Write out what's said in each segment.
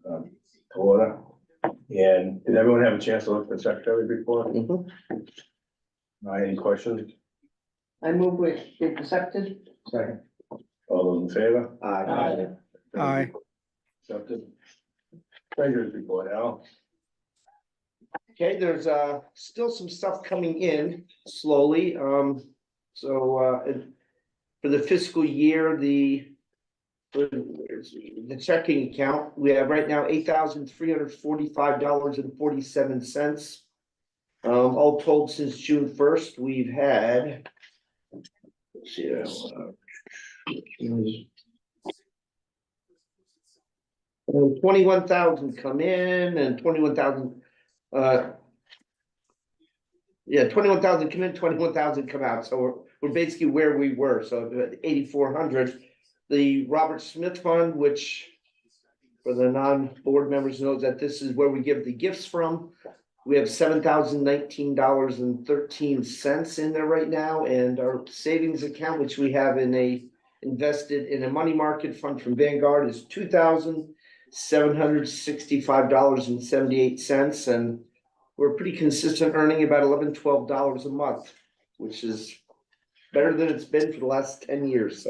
To order. And did everyone have a chance to look at the secretary report? Any questions? I move with it accepted. Second. All those in favor? Aye. Aye. Accepted. Treasurer's report, Al. Okay, there's still some stuff coming in slowly, for the fiscal year, for the checking account, we have right now $8,345.47. All told, since June 1st, we've had, let's see, 21,000 come in and 21,000 21,000 come in, 21,000 come out, so we're basically where we were, so 8,400. The Robert Smith Fund, which for the non-board members knows that this is where we give the gifts from. We have $7,019.13 in there right now, and our savings account, which we have invested in a money market fund from Vanguard, is $2,765.78, and we're pretty consistent, earning about $11-12 a month, which is better than it's been for the last 10 years.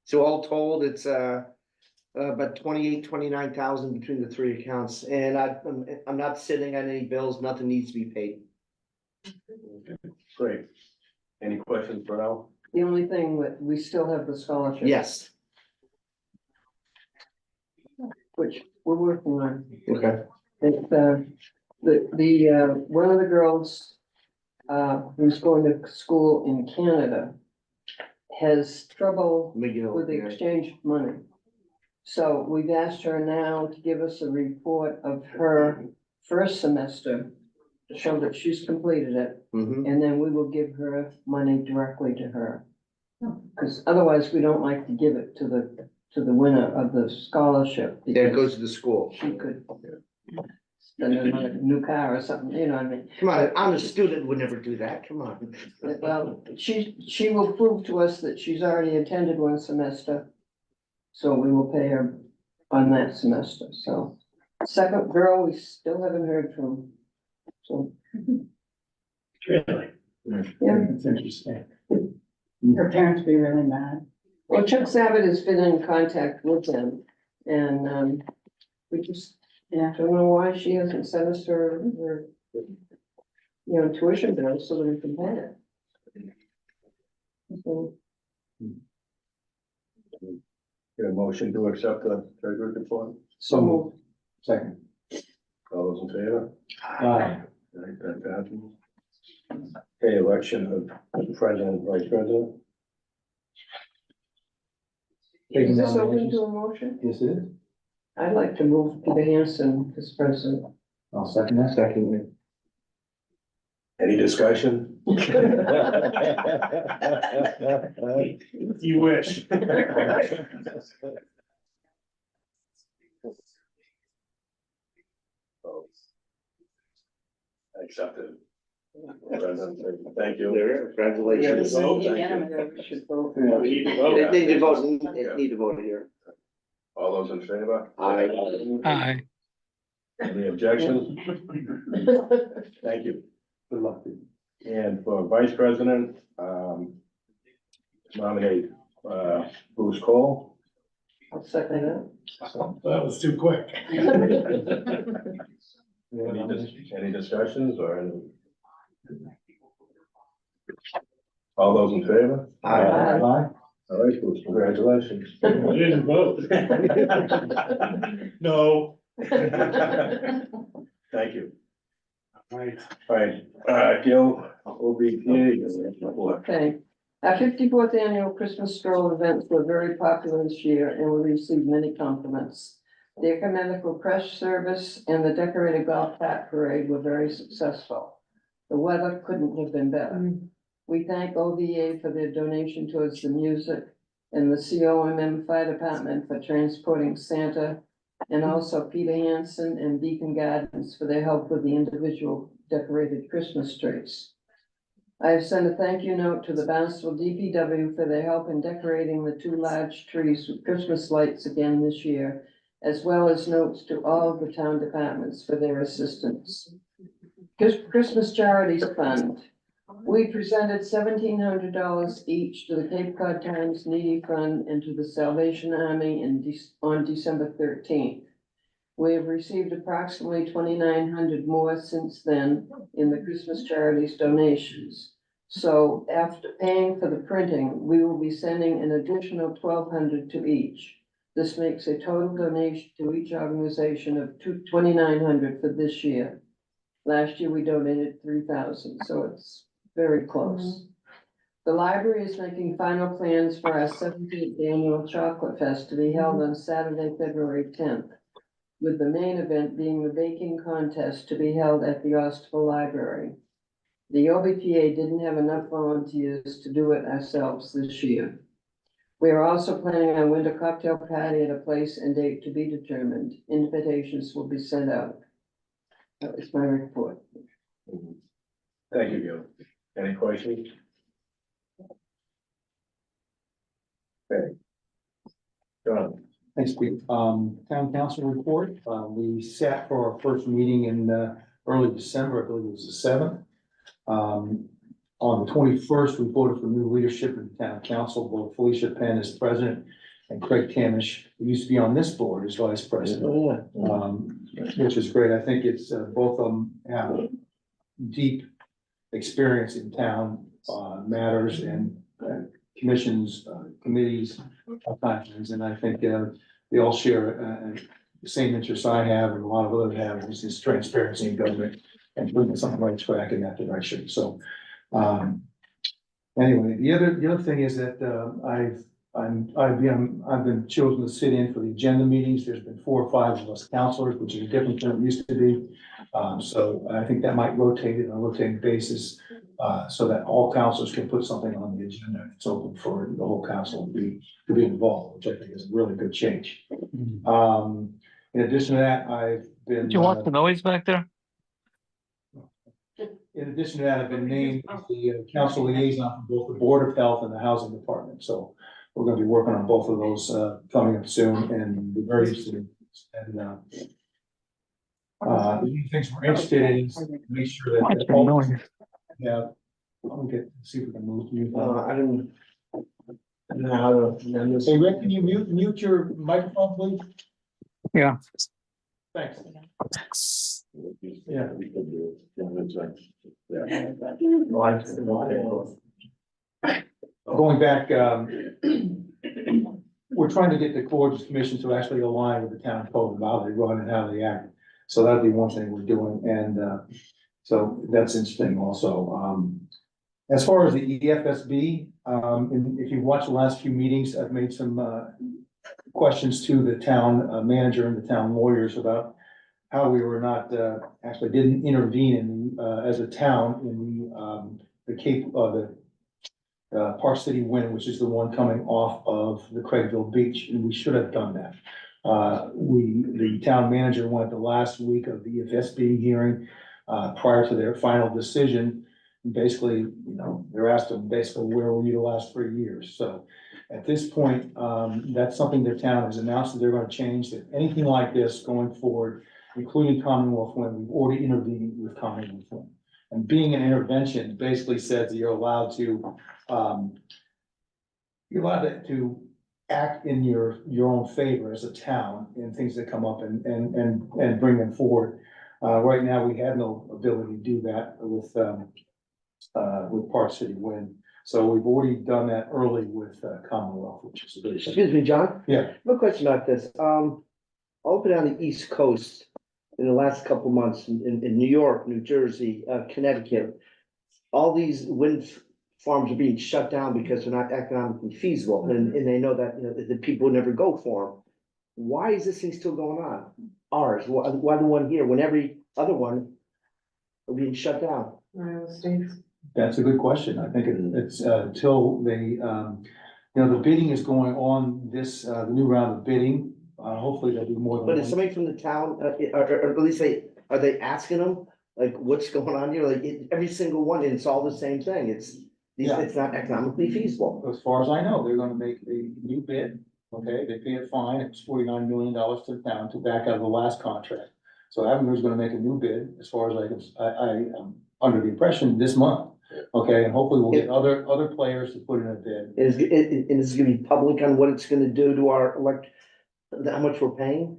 So all told, it's about 29,000 between the three accounts, and I'm not sitting on any bills. Nothing needs to be paid. Great. Any questions for Al? The only thing that we still have the scholarship. Yes. Which we're working on. Okay. It's, one of the girls, who's going to school in Canada has trouble with the exchange money. So we've asked her now to give us a report of her first semester to show that she's completed it, and then we will give her money directly to her. Because otherwise, we don't like to give it to the winner of the scholarship. Yeah, it goes to the school. She could spend it on a new car or something, you know what I mean? Come on, an honest student would never do that. Come on. Well, she will prove to us that she's already attended one semester. So we will pay her on that semester, so. Second girl, we still haven't heard from, so. Really? Yeah. That's interesting. Her parents be really mad. Well, Chuck Sabat has been in contact with them, and, we just, don't know why she hasn't sent us her, tuition bill so that we can pay it. So, Get a motion to accept the treasurer's report? So moved. Second. All those in favor? Aye. All right, that passes. Okay, election of president, vice president. is this open to a motion? Yes, it is. I'd like to move Peter Hanson as president. I'll second that. Second. Any discussion? You wish. Oh. Accepted. Thank you. Congratulations. Yeah, Should vote. Yeah. Need to vote, need to vote here. All those in favor? Aye. Aye. Any objections? Thank you. Good luck. And for vice president, nominate, Bruce Cole. I'll second that. That was too quick. Any discussions or any? All those in favor? Aye. Aye. All right, Bruce, congratulations. I didn't vote. No. Thank you. Right. All right, Gil, OBPA. Okay, our 54th annual Christmas stroll events were very popular this year and we received many compliments. The ecumenical crash service and the decorated golf cart parade were very successful. The weather couldn't have been better. We thank OVA for their donation towards the music and the COMM Fire Department for transporting Santa, and also Peter Hanson and Beacon Gardens for their help with the individual decorated Christmas trees. I have sent a thank you note to the Barnstable DPW for their help in decorating the two large trees with Christmas lights again this year, as well as notes to all of the town departments for their assistance. Christmas Charities Fund. We presented $1,700 each to the Cape Cod Times Needy Fund and to the Salvation Army on December 13th. We have received approximately 2,900 more since then in the Christmas charities donations. So after paying for the printing, we will be sending an additional 1,200 to each. This makes a total donation to each organization of 2,900 for this year. Last year, we donated 3,000, so it's very close. The library is making final plans for our 17th annual Chocolate Fest to be held on Saturday, February 10th, with the main event being the baking contest to be held at the Osterville Library. The OBPA didn't have enough volunteers to do it ourselves this year. We are also planning on winter cocktail party at a place and date to be determined. Invitations will be sent out. That is my report. Thank you, Gil. Any questions? Okay. John, Thanks, Pete. Town council report, we sat for our first meeting in, early December, I believe it was the 7th. On the 21st, we voted for new leadership in the town council, both Felicia Penn as president and Craig Tamish, who used to be on this board as vice president. Which is great. I think it's, both of them have deep experience in town, matters and commissions, committees, all kinds of things. And I think, they all share, the same interests I have and a lot of others have, which is transparency in government and bringing something right track in that direction. So, anyway, the other thing is that, I've been chosen to sit in for the agenda meetings. There's been 4 or 5 of us counselors, which is different than it used to be. So I think that might rotate it on a rotating basis, so that all counselors can put something on the agenda. It's open for the whole council to be involved, which I think is a really good change. In addition to that, I've been. Do you want the noise back there? In addition to that, I've been named as the council liaison for both the Board of Health and the Housing Department. So we're gonna be working on both of those, coming up soon, and we're very interested. And, the things we're interested in is to make sure What's that. the noise? Yeah. I'll get, see if we can move you. I don't know how to. Hey, Rick, can you mute your microphone, please? Yeah. Thanks. Yeah. Going back, we're trying to get the Coordinations Commission to actually align with the town code about how they run and how they act. So that'd be one thing we're doing, and so that's interesting also. As far as the EFSB, and if you've watched the last few meetings, I've made some questions to the town manager and the town lawyers about how we were not, actually didn't intervene in, as a town in the Cape, the Park City Wind, which is the one coming off of the Craigville Beach, and we should have done that. The town manager went the last week of the EFSB hearing, prior to their final decision. Basically, you know, they're asked them basically, where were you the last 3 years? So at this point, that's something the town has announced that they're gonna change, that anything like this going forward, including Commonwealth Wind, we've already intervened with Commonwealth Wind. And being an intervention basically says that you're allowed to act in your own favor as a town in things that come up and bring them forward. Right now, we have no ability to do that with Park City Wind. So we've already done that early with Commonwealth, which is a good thing. Excuse me, John? Yeah. I have a question about this. All up and down the East Coast in the last couple of months in New York, New Jersey, Connecticut, all these wind farms are being shut down because they're not economically feasible, and they know that, you know, the people would never go for them. Why is this thing still going on? Ours, why the one here when every other one are being shut down? That's a good question. I think it's until they, you know, the bidding is going on this, the new round of bidding. Hopefully there'll be more than But one. is somebody from the town, or at least are they asking them, like, what's going on here? Like, every single one, and it's all the same thing. Yeah. It's not economically feasible. As far as I know, they're gonna make a new bid Okay, they pay a fine, it's $49 million to the town to back out of the last contract. So Avenue's gonna make a new bid, as far as I am under the impression this month. Okay, and hopefully we'll get other players to put in a bid. Is it gonna be public on what it's gonna do to our how much we're paying?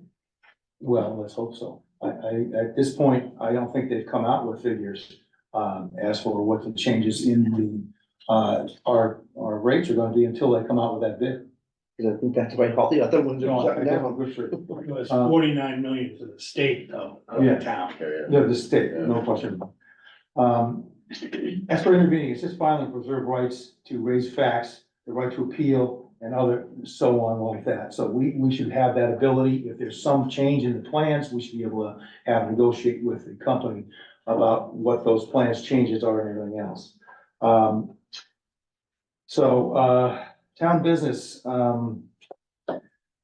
Well, let's hope so. At this point, I don't think they've come out with figures, as for what the changes in our rates are gonna be until they come out with that bid. Cause I think that's why all the other ones No, are I shutting think down. we're sure. It was 49 million to the state though, of Yeah. the town. The state, no question. As for intervening, it's just filing preserve rights to raise facts, the right to appeal and other, so on like that. So we should have that ability. If there's some change in the plans, we should be able to have negotiate with the company about what those plans changes are and everything else. Town business,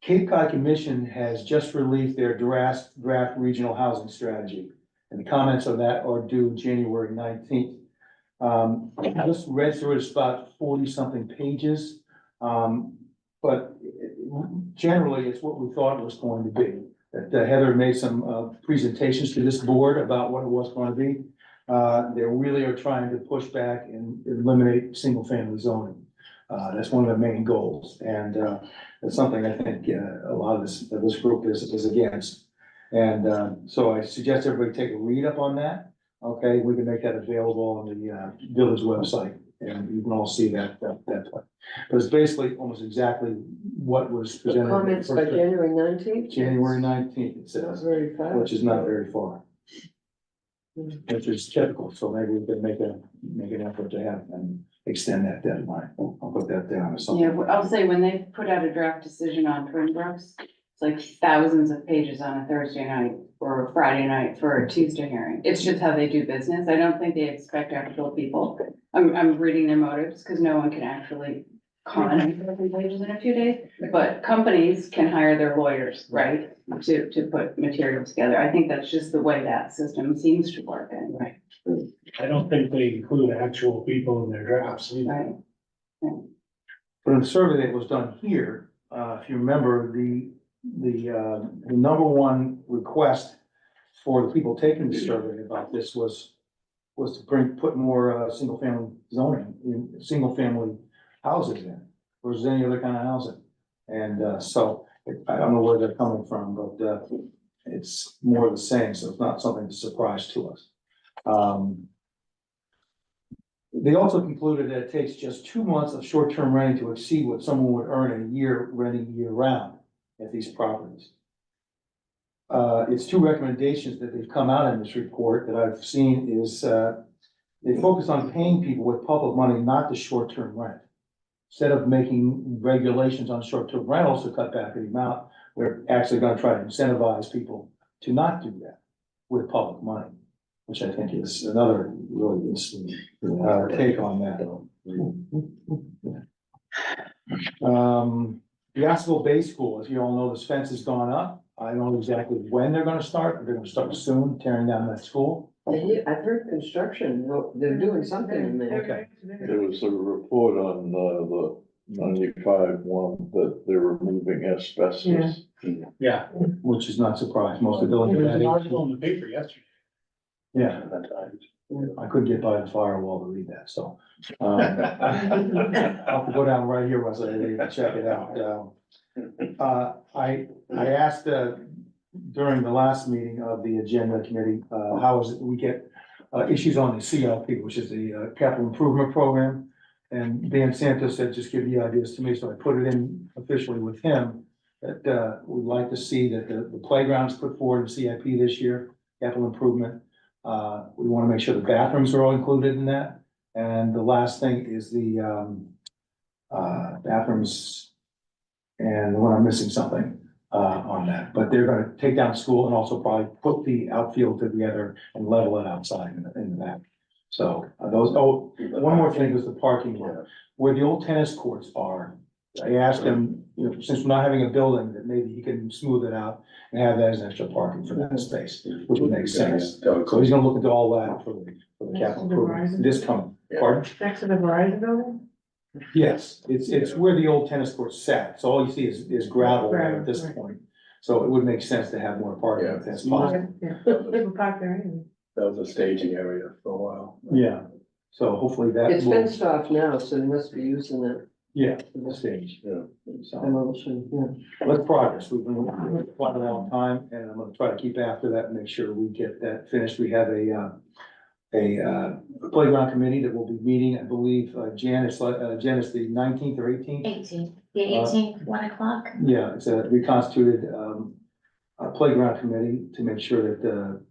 Cape Cod Commission has just released their draft regional housing strategy. And the comments on that are due January 19th. I just read through it, it's about 40-something pages. But generally, it's what we thought it was going to be. That Heather made some presentations to this board about what it was going to be. They really are trying to push back and eliminate single-family zoning. That's one of their main goals, and it's something I think a lot of this group is against. And so I suggest everybody take a read up on that. Okay, we can make that available on the village website, and you can all see that plan. But it's basically almost exactly what was The presented. comments by January 19th? January 19th, it Not says, very fast. which is not very far. Which is typical, so maybe we can make an effort to have and extend that deadline. I'll put that down or something. Yeah, I'll say when they put out a draft decision on Twin Brooks, it's like thousands of pages on a Thursday night or a Friday night for a Tuesday hearing. It's just how they do business. I don't think they expect actual people. I'm reading their motives because no one can actually comment on 30 pages in a few days. But companies can hire their lawyers, right, to put material together. I think that's just the way that system seems to work anyway. I don't think they include actual people in their drafts either. Right. For the survey that was done here, if you remember, the number one request for the people taking the survey about this was to put more, single-family zoning, single-family houses in, versus any other kind of housing. And, so, I don't know where they're coming from, but, it's more of the same, so it's not something to surprise to us. They also concluded that it takes just 2 months of short-term renting to exceed what someone would earn in a year renting year-round at these properties. It's two recommendations that they've come out in this report that I've seen is, they focus on paying people with public money, not the short-term rent. Instead of making regulations on short-term rentals to cut back the amount, we're actually gonna try to incentivize people to not do that with public money, which I think is another really interesting take on that. The Osterville Bay School, as you all know, this fence has gone up. I don't know exactly when they're gonna start, but they're gonna start soon, tearing down that school. I've heard construction, they're doing something in there. Okay. There was a report on the 95-1 that they were moving asbestos. Yeah. Which is not surprising, most of the There was buildings. an article in the paper yesterday. Yeah, I couldn't get by the firewall to read that, so. I'll have to go down right here, Wesley, and check it out. I asked, during the last meeting of the agenda committee, how is it we get, issues on the CLP, which is the capital improvement program. And Dan Santos said, just give the ideas to me, so I put it in officially with him. That, we'd like to see that the playgrounds put forward in CIP this year, capital improvement. We wanna make sure the bathrooms are all included in that. And the last thing is the, bathrooms. And when I'm missing something, on that, but they're gonna take down school and also probably put the outfield together and level it outside in the back. So one more thing was the parking lot, where the old tennis courts are. I asked him, since we're not having a building, that maybe he can smooth it out and have that as extra parking for that space, which would make sense. So he's gonna look into all that for the capital improvement, this coming, pardon? Next to the Verizon building? Yes, it's where the old tennis court sat, so all you see is gravel there at this point. So it would make sense to have more parking if that's possible. People park there anyway. That was a staging area for a while. Yeah, so hopefully that It's will, fenced off now, so they must be using it. yeah, the stage. Yeah. So Demolition, yeah. let's progress. We've been working on it quite a long time, and I'm gonna try to keep after that and make sure we get that finished. We have a playground committee that will be meeting, I believe, Jan is the 19th or 18th. 18th, the 18th, 1 o'clock. Yeah, it's a reconstituted, playground committee to make sure that,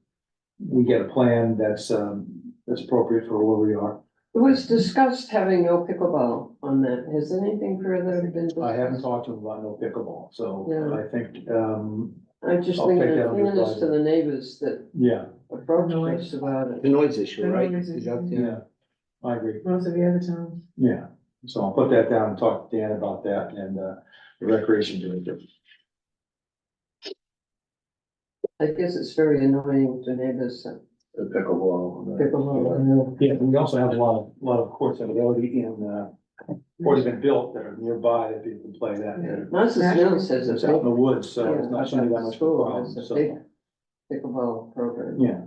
we get a plan that's appropriate for where we are. It was discussed having no pickleball on that. Has anything further been discussed? I haven't talked to him about no pickleball, so Yeah. I think, I just I'll think take that I'm under thinking this to the neighbors that yeah, approached us about it. The noise issue, The right? noise Is issue. that the- yeah, I agree, Most of the other towns. yeah. So I'll put that down and talk to Dan about that and, the recreation director. I guess it's very annoying to neighbors. The pickleball. Pickleball, Yeah, we also have a lot of courts that are already been built that are nearby that people can play that. yeah. Moses Mills has a It's out in the big, woods, so it's not shouldn't be that much of a school problem, has a so, big pickleball program. yeah.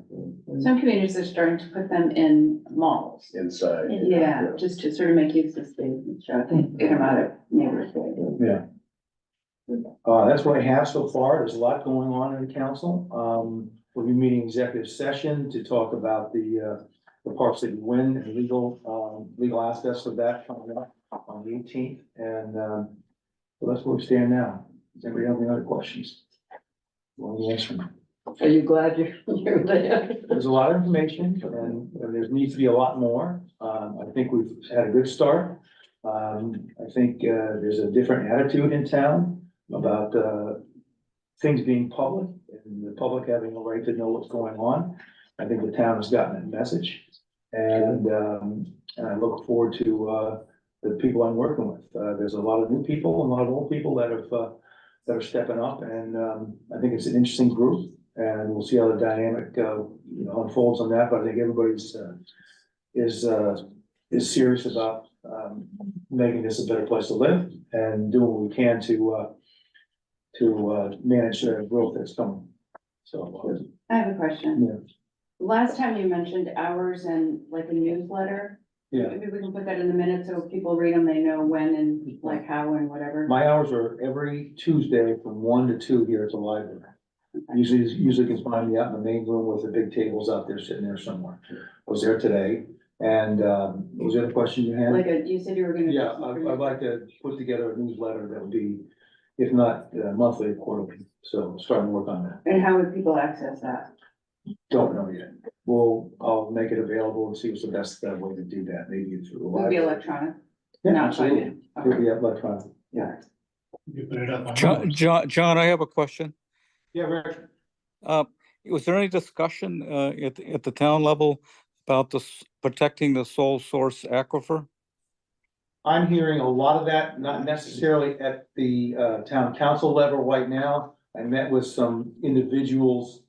Some communities are starting to put them in malls. Inside. Yeah, just to sort of make use of space and show, get them out of neighborhood. Yeah. That's what I have so far. There's a lot going on in the council. We'll be meeting executive session to talk about the Park City Wind and legal aspects of that coming up on the 18th. And, so that's where we stand now. Does anybody have any other questions? Well, answer them. Are you glad you're there? There's a lot of information and there needs to be a lot more. I think we've had a good start. I think, there's a different attitude in town about, things being public and the public having a right to know what's going on. I think the town has gotten that message. And I look forward to, the people I'm working with. There's a lot of new people and a lot of old people that are stepping up and, I think it's an interesting group. And we'll see how the dynamic, unfolds on that, but I think everybody's, is serious about, making this a better place to live and doing what we can to manage the growth that's coming. So, I have a question. yeah, Last time you mentioned hours and like a newsletter. yeah. Maybe we can put that in the minutes so if people read them, they know when and like how and whatever. My hours are every Tuesday from 1 to 2 here at the library. Usually can find me out in the main room with the big tables out there sitting there somewhere. I was there today. And, was there a question you had? Like you said you were gonna. do Yeah, something. I'd like to put together a newsletter that would be, if not monthly, or quarterly. So starting to work on that. And how would people access that? Don't know yet. I'll make it available and see what's the best way to do that. Maybe through the Would it be library. electronic? Yeah, Not absolutely. private? It'll Okay. be electronic. Yeah. You put it up on. John, I have a question. Yeah, Rick. Was there any discussion at the town level about protecting the sole source aquifer? I'm hearing a lot of that, not necessarily at the town council level right now. I met with some individuals.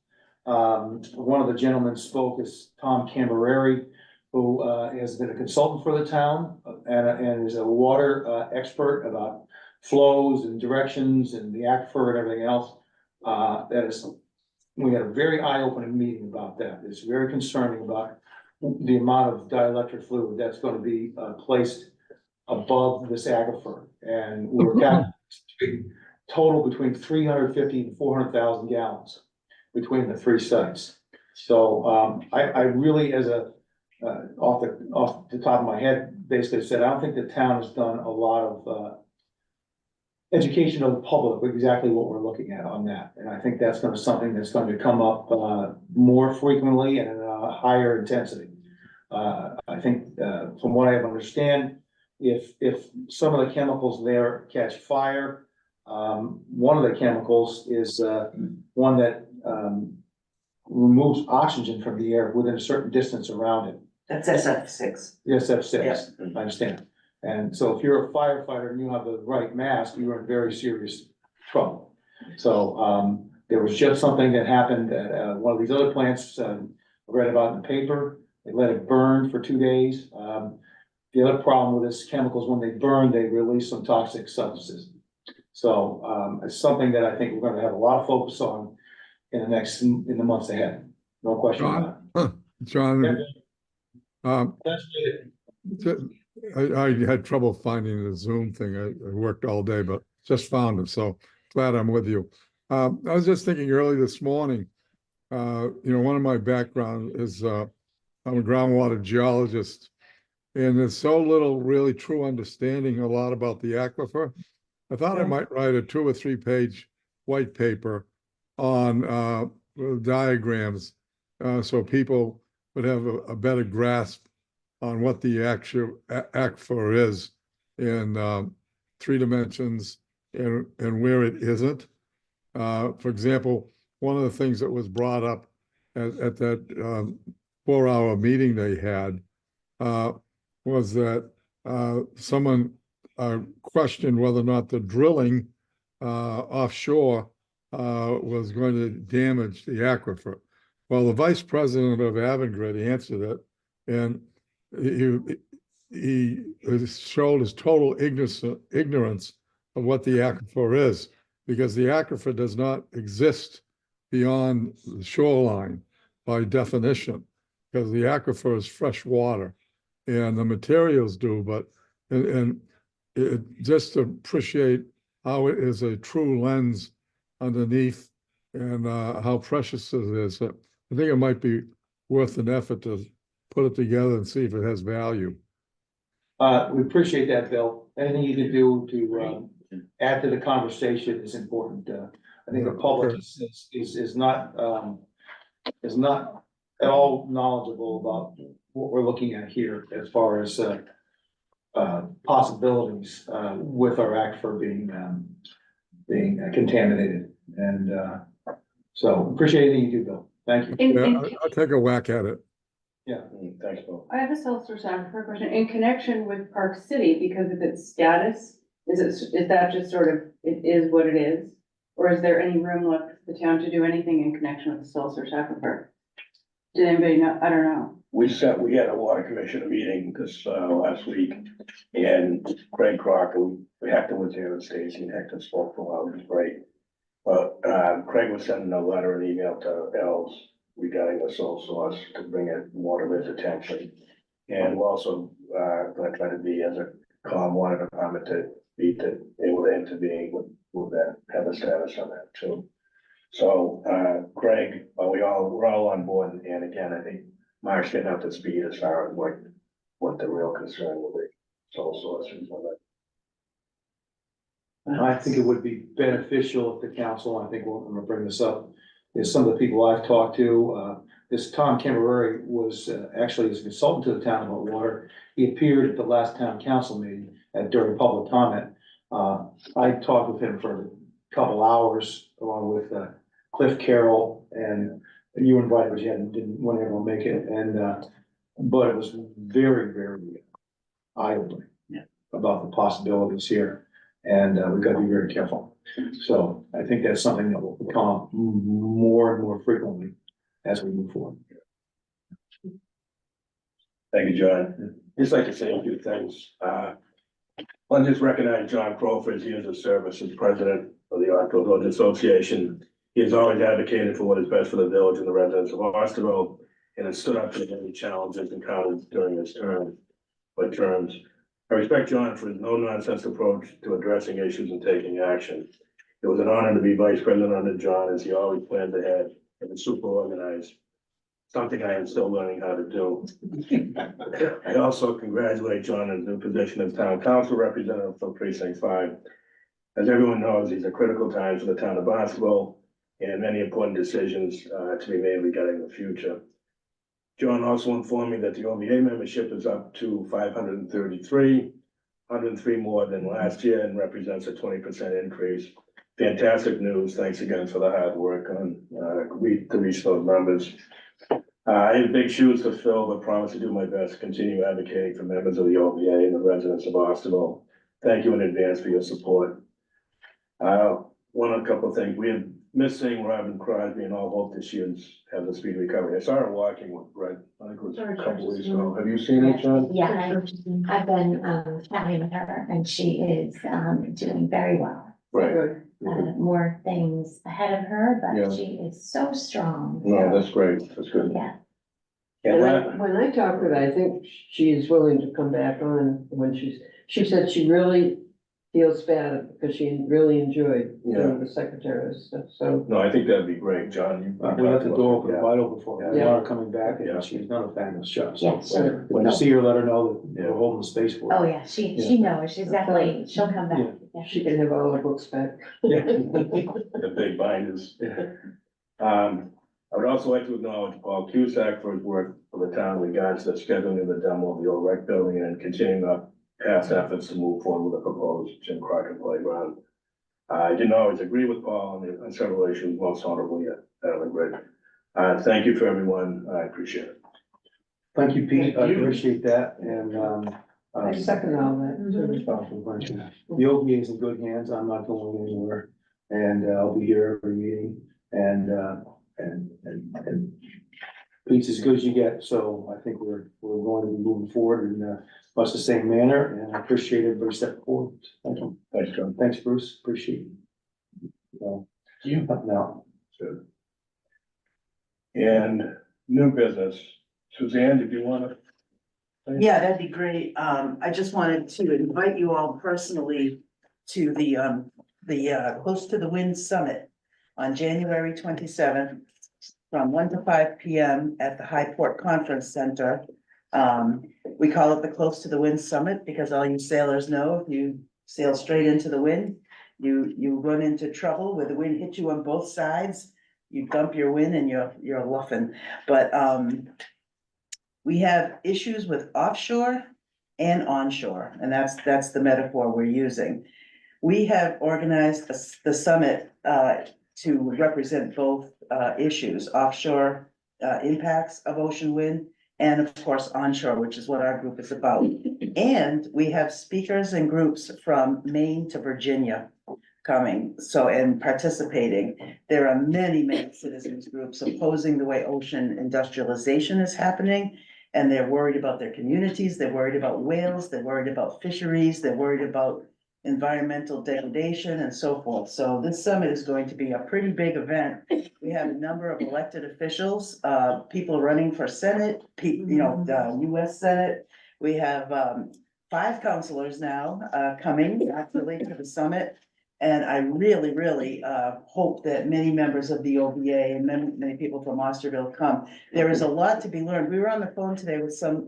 One of the gentlemen spoke is Tom Cambereri, who has been a consultant for the town and is a water expert about flows and directions and the aquifer and everything else. We had a very eye-opening meeting about that. It's very concerning about the amount of dielectric fluid that's gonna be placed above this aquifer. And we're calculating total between 350 and 400,000 gallons between the three sites. So, I really, as off the top of my head, basically said, I don't think the town has done a lot of, education of the public, with exactly what we're looking at on that. And I think that's something that's going to come up, more frequently and in a higher intensity. I think, from what I understand, if some of the chemicals there catch fire, one of the chemicals is, one that, removes oxygen from the air within a certain distance around it. That's SF6. The SF6, I understand. And so if you're a firefighter and you have the right mask, you are in very serious trouble. So, there was just something that happened at, one of these other plants, I read about in the paper. They let it burn for 2 days. The other problem with this chemicals, when they burn, they release some toxic substances. So, it's something that I think we're gonna have a lot of focus on in the months ahead. No question about it. John, Yeah, That's it. I had trouble finding the Zoom thing. I worked all day, but just found it, so glad I'm with you. I was just thinking early this morning, one of my background is, I'm a groundwater geologist. And there's so little really true understanding a lot about the aquifer. I thought I might write a 2 or 3 page white paper on diagrams, so people would have a better grasp on what the actual aquifer is in 3 dimensions and where it isn't. For example, one of the things that was brought up at that 4-hour meeting they had was that someone questioned whether or not the drilling offshore was going to damage the aquifer. Well, the vice president of Avangrid answered it, and he showed his total ignorance of what the aquifer is, because the aquifer does not exist beyond the shoreline by definition, because the aquifer is fresh water and the materials do, but just to appreciate how it is a true lens underneath and how precious it is. I think it might be worth an effort to put it together and see if it has value. We appreciate that, Bill. Anything you can do to add to the conversation is important. I think the public is not at all knowledgeable about what we're looking at here as far as possibilities with our aquifer being contaminated. And so appreciate anything you do, Bill. Thank you. Yeah, I'll take a whack at it. Yeah. Thanks, Bill. I have a sole source aquifer question in connection with Park City because of its status. Is that just sort of, it is what it is? Or is there any room left for the town to do anything in connection with the sole source aquifer? Did anybody know? I don't know. We had a water commissioner meeting this last week, and Craig Crocker, Hector was here, and Stacy and Hector spoke for a while, it was great. But Craig was sending a letter and email to Els regarding the sole source to bring it water to his attention. And we're also gonna try to be as a calm water department to be able to intervene with that, have a status on that too. So Craig, we're all on board, and again, I think Mark's getting up to speed as far as what the real concern will be, sole sources of it. I think it would be beneficial if the council, I'm gonna bring this up, is some of the people I've talked to, this Tom Camberary was actually as a consultant to the town about water. He appeared at the last town council meeting during public comment. I talked with him for a couple hours along with Cliff Carroll, and you invited, but you didn't want to make it. And but it was very, very eye-opening about the possibilities here. And we've got to be very careful. So I think that's something that will come more and more frequently as we move forward. Thank you, John. Just like to say a few things. I'll just recognize John Crow for his years of service as president of the Osterville Village Association. He has always advocated for what is best for the village and the residents of Osterville, and has stood up to the many challenges encountered during his terms. I respect John for his no-nonsense approach to addressing issues and taking action. It was an honor to be vice president under John, as he always planned ahead and was super organized, something I am still learning how to do. I also congratulate John on his new position as town council representative for Precinct 5. As everyone knows, these are critical times for the town of Osterville, and many important decisions to be made regarding the future. John also informed me that the OVA membership is up to 533, 103 more than last year, and represents a 20% increase. Fantastic news. Thanks again for the hard work on to reach those numbers. I have big shoes to fill, but promise to do my best to continue advocating for members of the OVA and the residents of Osterville. Thank you in advance for your support. a couple of things. We had missing Robin Crosby and all hope that she has a speedy recovery. I saw her walking with Brett, I think it was a couple weeks ago. Have you seen it, John? Yeah, I've been, chatting with her and she is, doing very well. Right. Good. More things ahead of her, Yeah. but she is so strong. No, so, that's great. That's good. Yeah, And And that, when I talked with her, I think she is willing to come back on when she said she really feels bad because she really enjoyed doing the secretary and stuff, so. no, I think that'd be great, John. You- We left the door open Yeah. wide open for her. Yeah. Laura coming back Yeah. and she's done a fabulous job. yeah, So sure. when you see her, let her know that Yeah. we're holding the space for her. Oh, yeah, she knows, she's definitely, she'll come back. Yeah. She can have all her books back. Yeah. The big binders. I would also like to acknowledge Paul Cusack for his work for the town in regards to the scheduling of the demo of the old rec building and continuing our past efforts to move forward with the proposed Jim Crockett playground. I didn't always agree with Paul on several issues, most notably at Allen Bridge. Thank you for everyone. I appreciate it. Thank you, Pete. I Thank you. appreciate that and, I second all that. too. the OVA is in good hands. I'm not going anywhere. And I'll be here every meeting and Pete's as good as you get. So I think we're going to be moving forward in much the same manner and I appreciate everybody stepping forward. Thank you. Thanks, John. Thanks, Bruce. Appreciate it. So, you up now. Good. And new business. Suzanne, did you want to? Yeah, that'd be great. I just wanted to invite you all personally to the Close to the Wind Summit on January 27th from 1 to 5 p.m. at the High Port Conference Center. We call it the Close to the Wind Summit because all you sailors know, if you sail straight into the wind, you run into trouble where the wind hits you on both sides. You dump your wind and you're luffing. But we have issues with offshore and onshore, and that's the metaphor we're using. We have organized the summit to represent both issues, offshore impacts of ocean wind, and of course onshore, which is what our group is about. And we have speakers and groups from Maine to Virginia coming, and participating. There are many citizens groups opposing the way ocean industrialization is happening. And they're worried about their communities, they're worried about whales, they're worried about fisheries, they're worried about environmental degradation and so forth. So this summit is going to be a pretty big event. We have a number of elected officials, people running for Senate, the US Senate. We have 5 counselors now coming actually to the summit. And I really hope that many members of the OVA and many people from Osterville come. There is a lot to be learned. We were on the phone today with some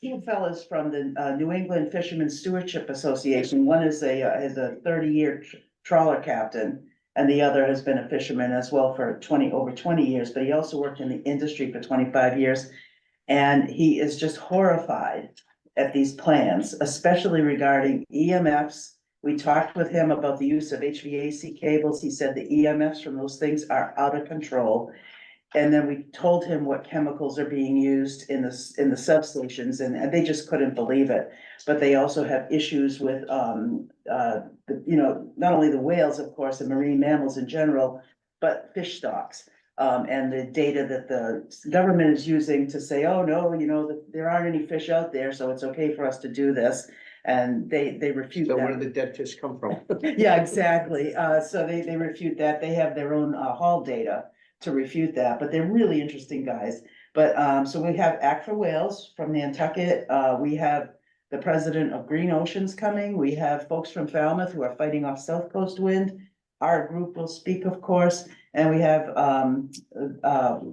two fellows from the New England Fishermen Stewardship Association. One is a 30-year trawler captain, and the other has been a fisherman as well for over 20 years, but he also worked in the industry for 25 years. And he is just horrified at these plans, especially regarding EMFs. We talked with him about the use of HVAC cables. He said the EMFs from those things are out of control. And then we told him what chemicals are being used in the substations, and they just couldn't believe it. But they also have issues with, not only the whales, of course, and marine mammals in general, but fish stocks. And the data that the government is using to say, oh, no, there aren't any fish out there, so it's okay for us to do this. And they refute So that. where did the dead fish come from? Yeah, exactly. So they refute that. They have their own haul data to refute that, but they're really interesting guys. But so we have Act for Whales from Nantucket. We have the president of Green Oceans coming. We have folks from Falmouth who are fighting off South Coast wind. Our group will speak, of course, and we have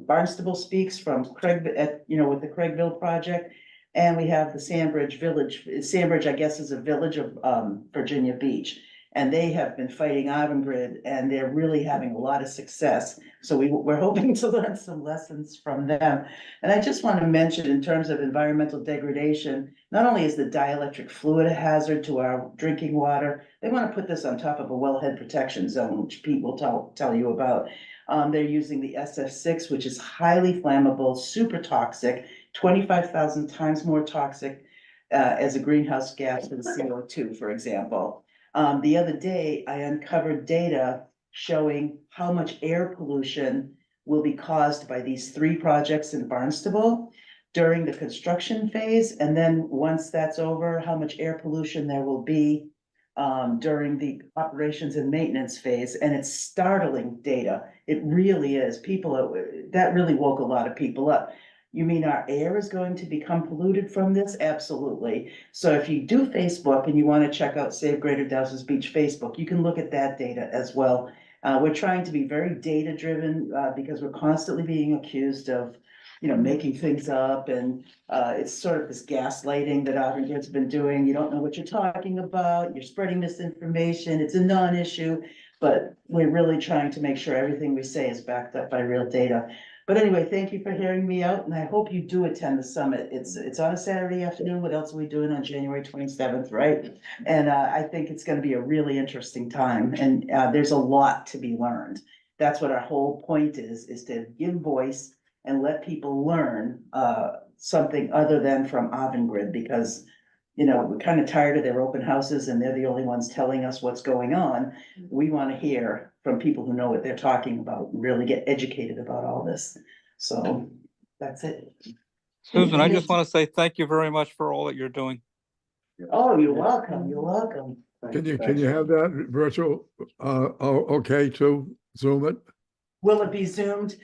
Barnstable speaks from Craig with the Craigville project. And we have the Sandbridge Village. Sandbridge, I guess, is a village of Virginia Beach. And they have been fighting Avangrid, and they're really having a lot of success. So we're hoping to learn some lessons from them. And I just want to mention, in terms of environmental degradation, not only is the dielectric fluid a hazard to our drinking water, they want to put this on top of a wellhead protection zone, which Pete will tell you about. They're using the SF6, which is highly flammable, super toxic, 25,000 times more toxic as a greenhouse gas than CO2, for example. The other day, I uncovered data showing how much air pollution will be caused by these 3 projects in Barnstable during the construction phase, and then once that's over, how much air pollution there will be during the operations and maintenance phase, and it's startling data. It really is. That really woke a lot of people up. You mean our air is going to become polluted from this? Absolutely. So if you do Facebook and you want to check out Save Greater Dowses Beach Facebook, you can look at that data as well. We're trying to be very data driven because we're constantly being accused of, making things up, and it's sort of this gaslighting that Avangrid's been doing. You don't know what you're talking about. You're spreading misinformation. It's a non-issue, but we're really trying to make sure everything we say is backed up by real data. But anyway, thank you for hearing me out, and I hope you do attend the summit. It's on a Saturday afternoon. What else are we doing on January 27th, right? And I think it's gonna be a really interesting time, and there's a lot to be learned. That's what our whole point is to give voice and let people learn something other than from Avangrid, because we're kind of tired of their open houses and they're the only ones telling us what's going on. We want to hear from people who know what they're talking about and really get educated about all this. So that's it. Susan, I just want to say thank you very much for all that you're doing. Oh, you're welcome. You're welcome. Can you have that virtual, okay, to Zoom it? Will it be zoomed?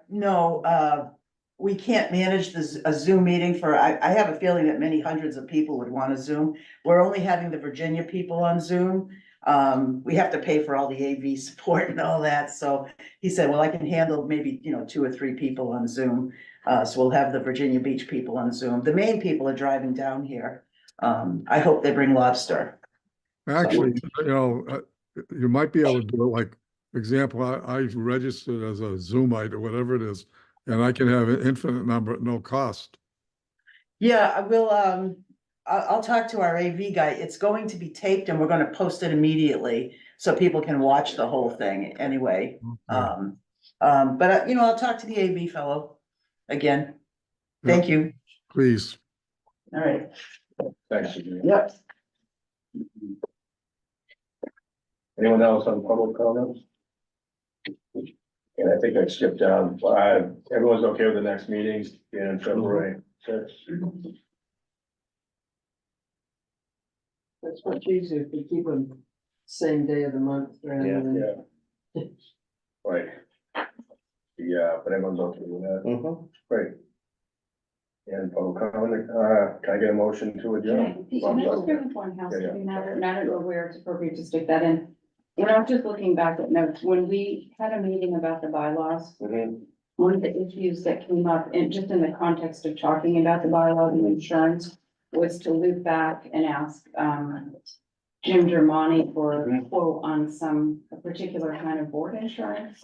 No, we can't manage a Zoom meeting I have a feeling that many hundreds of people would want to Zoom. We're only having the Virginia people on Zoom. We have to pay for all the AV support and all that. So he said, well, I can handle maybe, 2 or 3 people on Zoom. So we'll have the Virginia Beach people on Zoom. The main people are driving down here. I hope they bring lobster. Actually, you might be able to do it like, for example, I registered as a Zoomite or whatever it is, and I can have an infinite number at no cost. Yeah, I will, I'll talk to our AV guy. It's going to be taped and we're gonna post it immediately so people can watch the whole thing anyway. Okay. But I'll talk to the AV fellow again. Thank you. Please. All right. Thanks. Yep. Anyone else on public comments? And I think I skipped down, everyone's okay with the next meetings in February 6th? That's much easier if you keep them same day of the month rather than. Yeah. Right. Yeah, but everyone's okay with that, great. And public comment, can I get a motion to adjourn? Can I just bring up one housekeeping matter, and I don't know where it's appropriate to stick that in. When I was just looking back at notes, when we had a meeting about the bylaws, one of the issues that came up, and just in the context of talking about the bylaws and insurance, was to loop back and ask, Jim Germani for a quote on a particular kind of board insurance.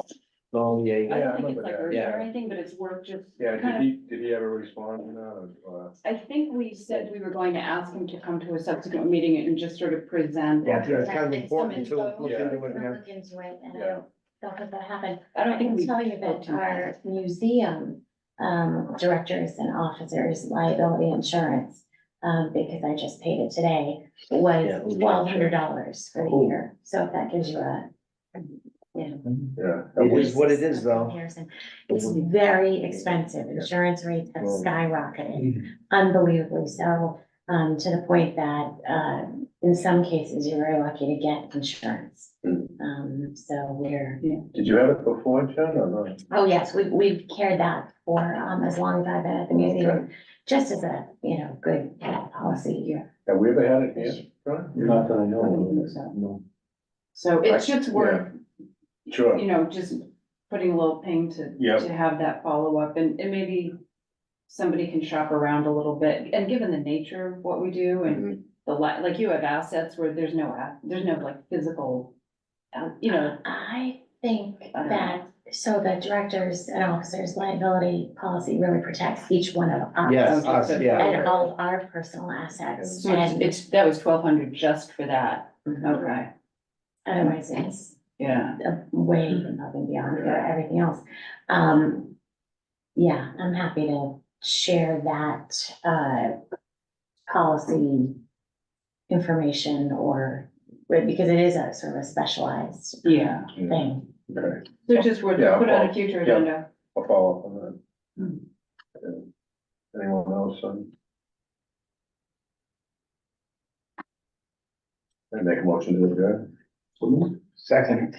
Oh, yeah, I Yeah, I don't think it's remember like that. urgent or Yeah. anything, but it's worth just Yeah, kind of. did he ever respond to that, or? I think we said we were going to ask him to come to a subsequent meeting and just sort of present. Yeah, it's kind of And important to some info. look into it. I'll Yeah. look into it, and I Yeah. don't have that happen. I don't I think can we. tell you that our museum, directors and officers liability insurance, because I just paid it today, was Yeah. $1,200 for the Cool. year. So if that gives you Yeah. It is what it is, though. comparison. It's very expensive. Insurance rates have Well, skyrocketed, unbelievably so, to the point that, in some cases, you're very lucky to get insurance. So we're, Did you have it before, Jen, or not? oh yes, we've carried that for, as long as I've been at the museum, just as a, good policy. Have we ever had it here? John? Not that I know of. No. So it's just worth, Sure, just putting a little ping Yep. to have that follow-up, and maybe somebody can shop around a little bit, and given the nature of what we do, and like you have assets where there's no like physical, I think that, so the directors and officers liability policy really protects each one of us. Yes, us, yeah. And all of our personal assets, so and that was 1,200 just for that, okay, otherwise it's yeah. way above and beyond for everything else. Yeah, I'm happy to share that, policy information or because it is a sort of a specialized Yeah, thing. Okay. so just would Yeah, put on well, a future yeah. agenda. I'll follow up on that. Anyone else? I make a motion to adjourn. Second.